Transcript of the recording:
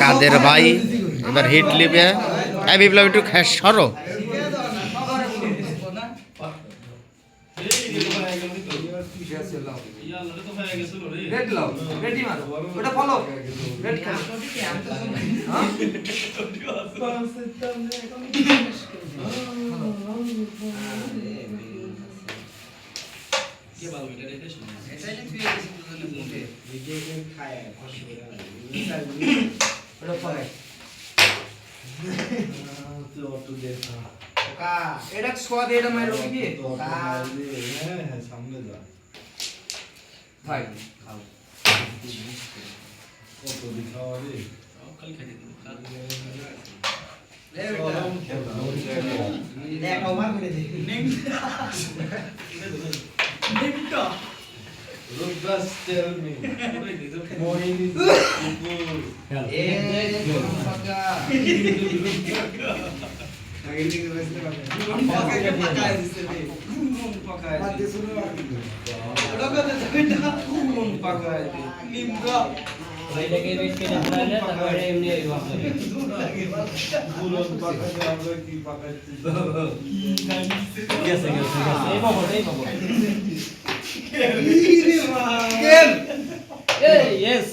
কাদের ভাই এবার হিট লিবে। এই বিপ্লব একটু সরো। রেড লাও রেডি মারো ওটা ফলো রেড খেলো কে বাল এটা রেখে শুনো এটাই তুই এসে তোদের মুখে ভিডিও খায় ওটা ফলো তো অটো দেখা কা এটা সোয়া দে এটা মারো কি কা হ্যাঁ সামনে যা ভাই খাও কত দিখাও রে খালি খেতে দিন দেখো মার করে দে নেমটা রুবাস টেল মি মোহিনী এ ফাকা আগে দিকে বসতে পারবে পাকায় দিতে দে পাকায় বাদে শুনো ওটা কথা এটা কোন পাকায় দে নিমগা এটাকে রেড করে দিলে তারপরে এমনি এইভাবে পুরো পাকায় আমরা কি পাকাচ্ছি গেছে এই বাবা কেন এই ইয়েস